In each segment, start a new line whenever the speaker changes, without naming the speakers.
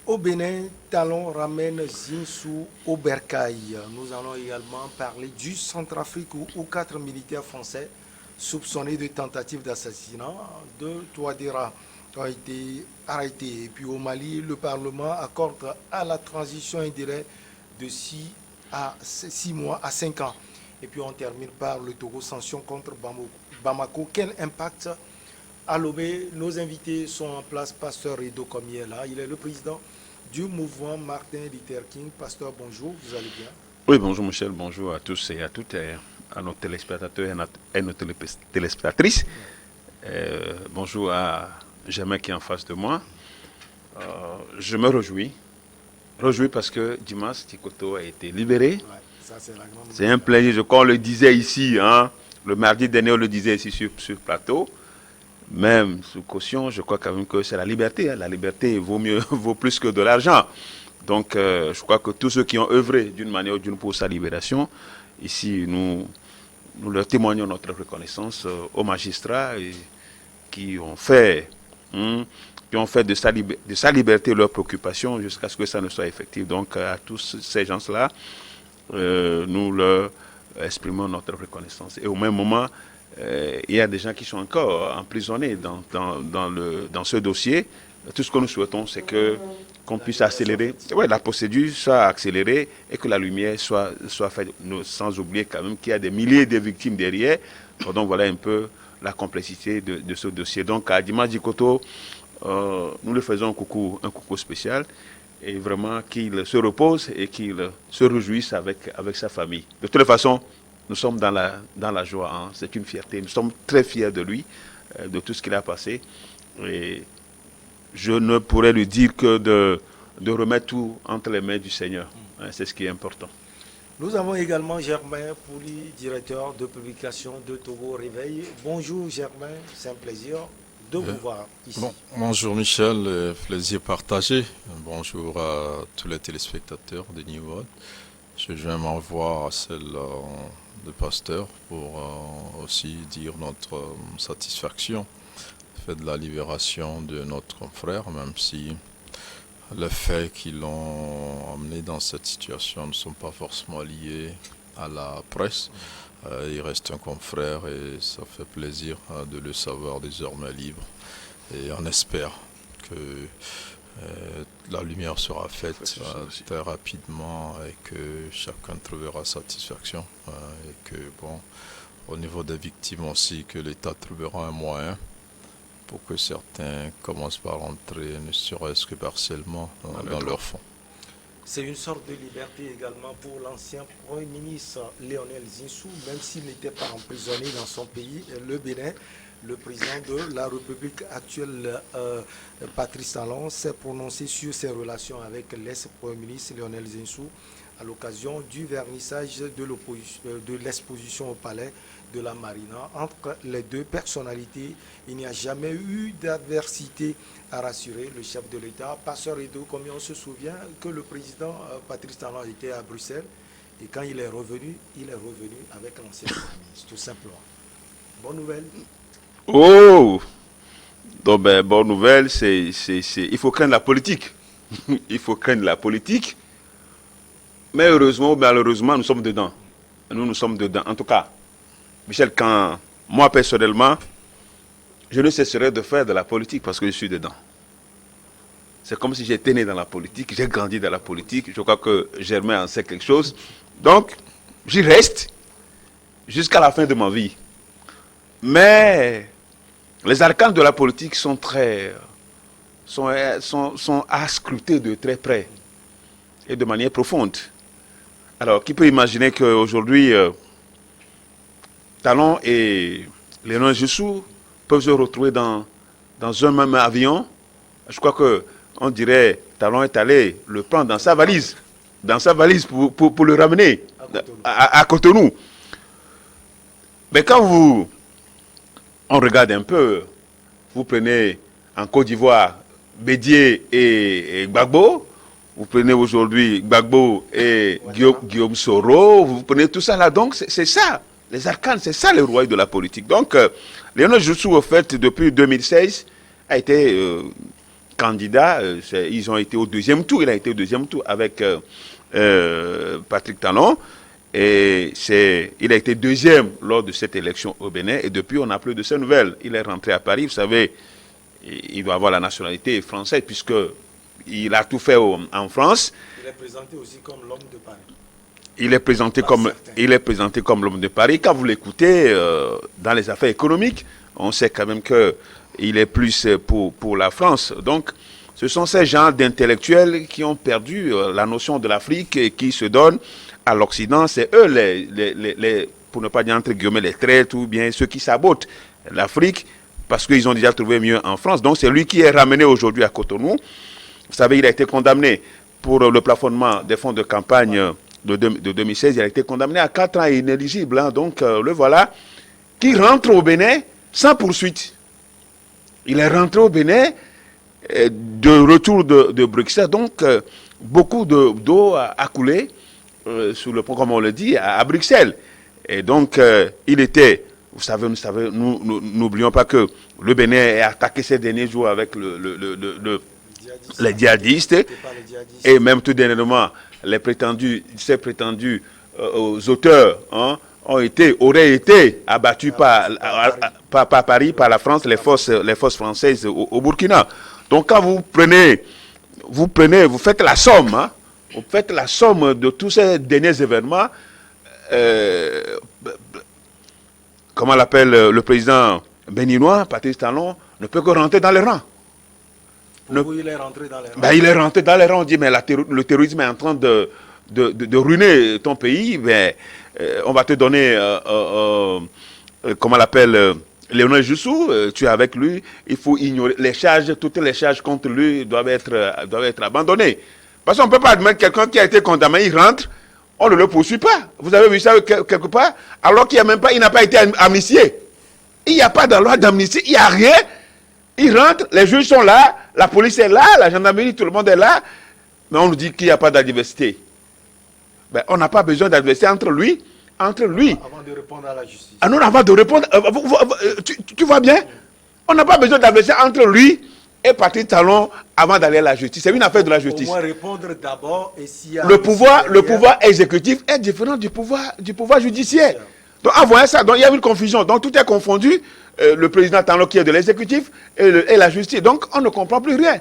Au Bénin, Talon ramène Zinsou au Bercail. Nous allons également parler du Centrafrique où quatre militaires français soupçonnés de tentative d'assassinat de Touadéra ont été arrêtés. Et puis au Mali, le Parlement accorde à la transition indirecte de 6 mois à 5 ans. Et puis on termine par le Togo, sanction contre Bamako. Quel impact à Lomé? Nos invités sont en place. Pasteur Edo Komier là, il est le président du mouvement Martin Luther King. Pasteur, bonjour, vous allez bien?
Oui, bonjour Michel, bonjour à tous et à toutes, à nos téléspectateurs et à nos téléspectatrices. Bonjour à Germain qui est en face de moi. Je me réjouis parce que Dimas Tikoto a été libéré.
Ouais, ça,
c'est un plaisir, comme on le disait ici, hein, le mardi dernier on le disait ici sur le plateau. Même sous caution, je crois quand même que c'est la liberté. Hein. La liberté vaut plus que de l'argent. Donc, je crois que tous ceux qui ont œuvré d'une manière ou d'une autre pour sa libération, ici, nous leur témoignons notre reconnaissance aux magistrats qui ont fait de sa liberté leur préoccupation jusqu'à ce que ça ne soit effectif. Donc, à tous ces gens-là, nous leur exprimons notre reconnaissance. Et au même moment, il y a des gens qui sont encore emprisonnés dans ce dossier. Tout ce que nous souhaitons, c'est qu'on puisse accélérer, la procédure soit accélérée et que la lumière soit faite, sans oublier quand même qu'il y a des milliers de victimes derrière. Donc voilà un peu la complexité de ce dossier. Donc à Dimas Dikoto, nous lui faisons un coucou spécial et vraiment qu'il se repose et qu'il se réjouisse avec sa famille. De toute façon, nous sommes dans la joie, hein. C'est une fierté. Nous sommes très fiers de lui, de tout ce qu'il a passé. Et je ne pourrais lui dire que de remettre tout entre les mains du Seigneur. C'est ce qui est important.
Nous avons également Germain Pouli, directeur de publication de Togo Réveil. Bonjour Germain, c'est un plaisir de vous voir ici.
Bonjour Michel, plaisir partagé. Bonjour à tous les téléspectateurs de New World. Je viens m'envoyer à celle de pasteur pour aussi dire notre satisfaction fait de la libération de notre confrère, même si les faits qui l'ont amené dans cette situation ne sont pas forcément liés à la presse. Il reste un confrère et ça fait plaisir de le savoir désormais libre. Et on espère que la lumière sera faite très rapidement et que chacun trouvera satisfaction. Et que, au niveau des victimes aussi, que l'État trouvera un moyen pour que certains commencent par rentrer, ne serait-ce que partiellement, dans leur fonds.
C'est une sorte de liberté également pour l'ancien Premier ministre Lionel Zinsou, même s'il n'était pas emprisonné dans son pays, le Bénin. Le président de la République actuelle, Patrice Talon, s'est prononcé sur ses relations avec l'ex-Premier ministre Lionel Zinsou à l'occasion du vernissage de l'exposition au palais de la Marina. Entre les deux personnalités, il n'y a jamais eu d'adversité à rassurer le chef de l'État. Pasteur Edo, combien on se souvient que le président Patrice Talon était à Bruxelles et quand il est revenu avec l'ancien Premier ministre, tout simplement. Bonne nouvelle.
Oh! Donc, bonne nouvelle, il faut craindre la politique. Il faut craindre la politique. Mais heureusement ou malheureusement, nous sommes dedans. Nous sommes dedans. En tout cas, Michel, quand moi personnellement, je ne cesserai de faire de la politique parce que je suis dedans. C'est comme si j'étais né dans la politique, j'ai grandi dans la politique. Je crois que Germain en sait quelque chose. Donc, j'y reste jusqu'à la fin de ma vie. Mais les arcanes de la politique sont à scruter de très près et de manière profonde. Alors, qui peut imaginer qu'aujourd'hui, Talon et Léon Jussou peuvent se retrouver dans un même avion? Je crois qu'on dirait Talon est allé le prendre dans sa valise pour le ramener à Cotonou. Mais quand on regarde un peu, vous prenez en Côte d'Ivoire Bédié et Gbagbo, vous prenez aujourd'hui Gbagbo et Guillaume Soro, vous prenez tout ça là, donc c'est ça, les arcanes, c'est ça le royaume de la politique. Donc, Léonard Jussou, au fait, depuis 2016, a été candidat. Ils ont été au deuxième tour. Il a été au deuxième tour avec Patrick Talon. Et il a été deuxième lors de cette élection au Bénin. Et depuis, on n'a plus de ses nouvelles. Il est rentré à Paris. Vous savez, il doit avoir la nationalité française puisqu'il a tout fait en France.
Il est présenté aussi comme l'homme de Paris.
Il est présenté comme l'homme de Paris. Quand vous l'écoutez dans les affaires économiques, on sait quand même qu'il est plus pour la France. Donc, ce sont ces gens d'intellectuels qui ont perdu la notion de l'Afrique et qui se donnent à l'Occident. C'est eux, pour ne pas dire entre guillemets, les traîtres ou bien ceux qui sabotent l'Afrique parce qu'ils ont déjà trouvé mieux en France. Donc, c'est lui qui est ramené aujourd'hui à Cotonou. Vous savez, il a été condamné pour le plafonnement des fonds de campagne de 2016. Il a été condamné à 4 ans inéligible. Hein. Donc, le voilà qui rentre au Bénin sans poursuite. Il est rentré au Bénin de retour de Bruxelles. Donc, beaucoup d'eau a coulé sur le pont, comme on le dit, à Bruxelles. Et donc, il était, vous savez, nous n'oublions pas que le Bénin est attaqué ces derniers jours avec les djihadistes. Et même tout dernièrement, ces prétendus auteurs auraient été abattus par Paris, par la France, les forces françaises au Burkina. Donc quand vous faites la somme, hein, vous faites la somme de tous ces derniers événements, comment l'appelle le président béninois, Patrice Talon, ne peut que rentrer dans les rangs.
Il est rentré dans les rangs.
Il est rentré dans les rangs. On dit, mais le terrorisme est en train de ruiner ton pays. On va te donner, comment l'appelle, Léonel Jussou. Tu es avec lui. Il faut ignorer toutes les charges contre lui doivent être abandonnées. Parce qu'on ne peut pas admettre quelqu'un qui a été condamné, il rentre, on ne le poursuit pas. Vous avez vu ça quelque part? Alors qu'il n'a pas été amnistié. Il n'y a pas de loi d'amnistie, il n'y a rien. Il rentre, les juges sont là, la police est là, la gendarmerie, tout le monde est là. Mais on nous dit qu'il n'y a pas d'adversité. On n'a pas besoin d'adversité entre lui.
Avant de répondre à la justice.
Ah non, avant de répondre, tu vois bien? On n'a pas besoin d'adversité entre lui et Patrick Talon avant d'aller à la justice. C'est une affaire de la justice.
Au moins répondre d'abord et s'il y a...
Le pouvoir exécutif est différent du pouvoir judiciaire. Donc, en voyant ça, il y a une confusion. Donc, tout est confondu. Le président Talon qui est de l'exécutif et la justice. Donc, on ne comprend plus rien.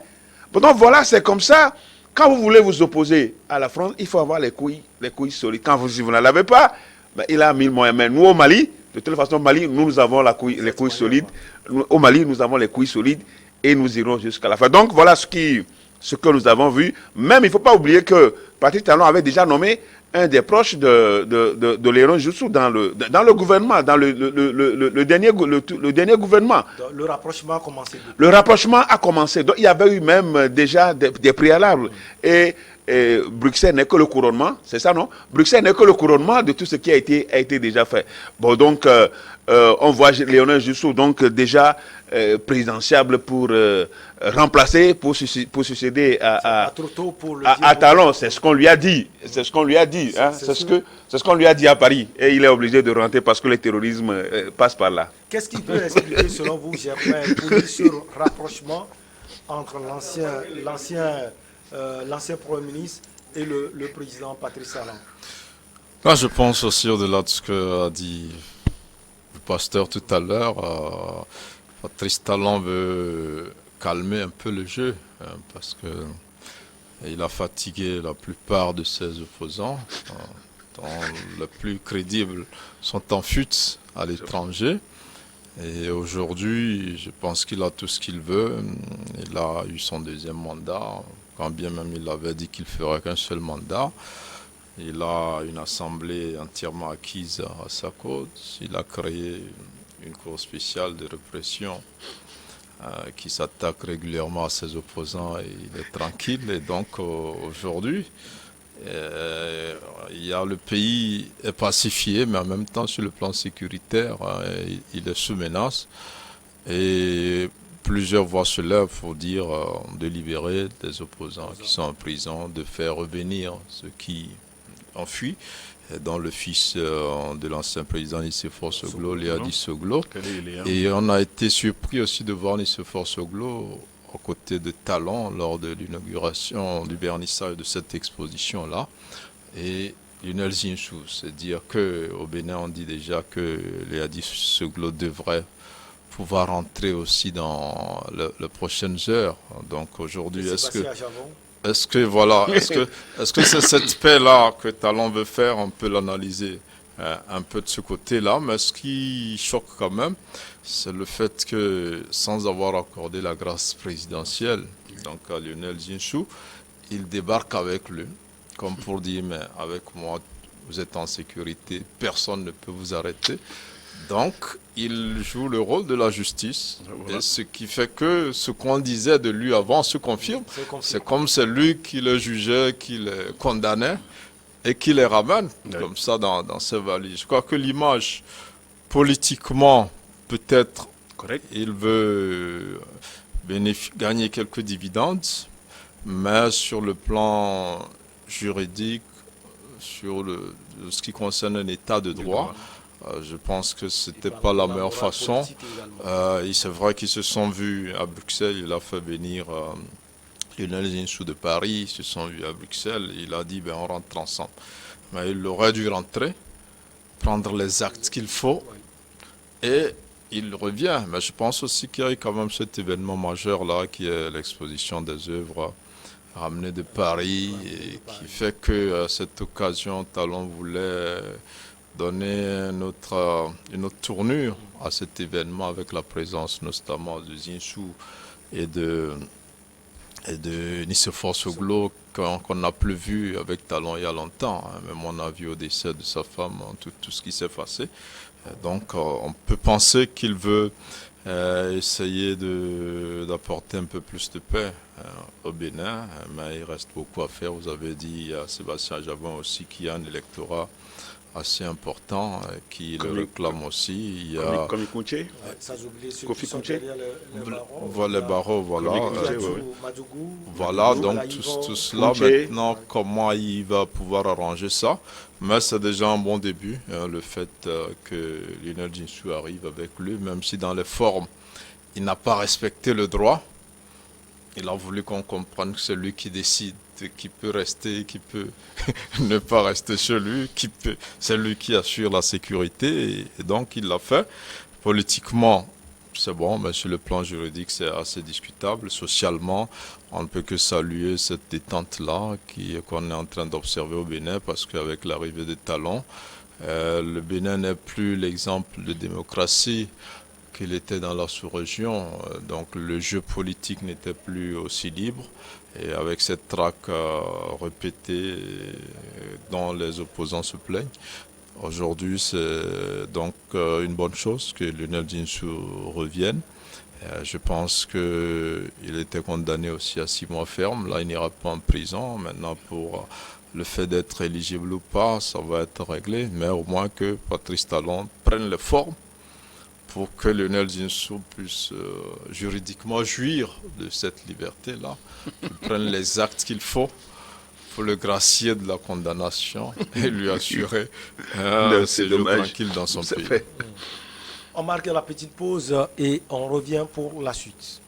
Donc, voilà, c'est comme ça. Quand vous voulez vous opposer à la France, il faut avoir les couilles solides. Si vous ne l'avez pas, il a 1000 moyens. Mais nous, au Mali, de toute façon, au Mali, nous avons les couilles solides. Au Mali, nous avons les couilles solides et nous irons jusqu'à la fin. Donc, voilà ce que nous avons vu. Même, il ne faut pas oublier que Patrick Talon avait déjà nommé un des proches de Léon Jussou dans le gouvernement, dans le dernier gouvernement.
Le rapprochement a commencé.
Le rapprochement a commencé. Donc, il y avait eu même déjà des préalables. Et Bruxelles n'est que le couronnement, c'est ça, non? Bruxelles n'est que le couronnement de tout ce qui a été déjà fait. Bon, donc, on voit Léonel Jussou, donc, déjà présidentiable pour remplacer, pour succéder à Talon. C'est ce qu'on lui a dit. C'est ce qu'on lui a dit. Hein? C'est ce qu'on lui a dit à Paris. Et il est obligé de rentrer parce que le terrorisme passe par là.
Qu'est-ce qui peut expliquer, selon vous, Germain, ce rapprochement entre l'ancien Premier ministre et le président Patrice Talon?
Là, je pense aussi au-delà de ce qu'a dit le pasteur tout à l'heure. Patrice Talon veut calmer un peu le jeu parce que il a fatigué la plupart de ses opposants. Dont les plus crédibles sont en fuite à l'étranger. Et aujourd'hui, je pense qu'il a tout ce qu'il veut. Il a eu son deuxième mandat, quand bien même il avait dit qu'il ferait qu'un seul mandat. Il a une assemblée entièrement acquise à sa cause. Il a créé une cour spéciale de répression qui s'attaque régulièrement à ses opposants et il est tranquille. Et donc aujourd'hui, le pays est pacifié, mais en même temps sur le plan sécuritaire, il est sous menace. Et plusieurs voix se lèvent pour dire de libérer des opposants qui sont en prison, de faire revenir ceux qui ont fui, dont le fils de l'ancien président Nicéphore Soglo, Léa Soglo. Et on a été surpris aussi de voir Nicéphore Soglo aux côtés de Talon lors de l'inauguration du vernissage de cette exposition-là. Et Lionel Zinsou, c'est dire qu'au Bénin, on dit déjà que Léadi Seglo devrait pouvoir rentrer aussi dans les prochaines heures. Donc aujourd'hui, est-ce que c'est cette paix-là que Talon veut faire? On peut l'analyser un peu de ce côté-là, mais ce qui choque quand même, c'est le fait que sans avoir accordé la grâce présidentielle, donc à Lionel Zinsou, il débarque avec lui, comme pour dire, mais avec moi, vous êtes en sécurité, personne ne peut vous arrêter. Donc, il joue le rôle de la justice, voilà. Et ce qui fait que ce qu'on disait de lui avant se confirme. C'est comme c'est lui qui le jugeait, qui le condamnait et qui les ramène comme ça dans ses valises. Je crois que l'image, politiquement, peut-être, il veut gagner quelques dividendes, mais sur le plan juridique, sur ce qui concerne un état de droit, je pense que c'était pas la meilleure façon. C'est vrai qu'ils se sont vus à Bruxelles, il a fait venir Lionel Zinsou de Paris, ils se sont vus à Bruxelles, il a dit on rentre ensemble. Mais il aurait dû rentrer, prendre les actes qu'il faut, et il revient. Mais je pense aussi qu'il y a eu quand même cet événement majeur là, qui est l'exposition des œuvres ramenées de Paris, et qui fait que à cette occasion, Talon voulait donner une autre tournure à cet événement avec la présence notamment de Zinsou et de Nicéphore Soglo qu'on n'a plus vu avec Talon il y a longtemps. Même on a vu au décès de sa femme tout ce qui s'est passé. Donc on peut penser qu'il veut essayer d'apporter un peu plus de paix au Bénin, mais il reste beaucoup à faire. Vous avez dit à Sébastien Javon aussi qu'il y a un électorat assez important qui le réclame aussi. Il y a
Kofi Kounché,
les barreaux, voilà. Voilà, donc tout cela maintenant, comment il va pouvoir arranger ça. Mais c'est déjà un bon début, le fait que Lionel Zinsou arrive avec lui, même si dans les formes, il n'a pas respecté le droit. Il a voulu qu'on comprenne que c'est lui qui décide, qui peut rester, qui peut ne pas rester chez lui, c'est lui qui assure la sécurité, et donc il l'a fait. Politiquement, c'est bon, mais sur le plan juridique, c'est assez discutable. Socialement, on ne peut que saluer cette détente-là qu'on est en train d'observer au Bénin, parce qu'avec l'arrivée des Talons, le Bénin n'est plus l'exemple de démocratie qu'il était dans la sous-région, donc le jeu politique n'était plus aussi libre, et avec cette traque répétée dont les opposants se plaignent, aujourd'hui c'est donc une bonne chose que Lionel Zinsou revienne. Je pense qu'il était condamné aussi à 6 mois ferme, là il n'ira pas en prison, maintenant pour le fait d'être éligible ou pas, ça va être réglé, mais au moins que Patrice Talon prenne les formes pour que Lionel Zinsou puisse juridiquement jouir de cette liberté-là, qu'il prenne les actes qu'il faut pour le gracier de la condamnation et lui assurer un séjour tranquille dans son pays.
On marque la petite pause et on revient pour la suite.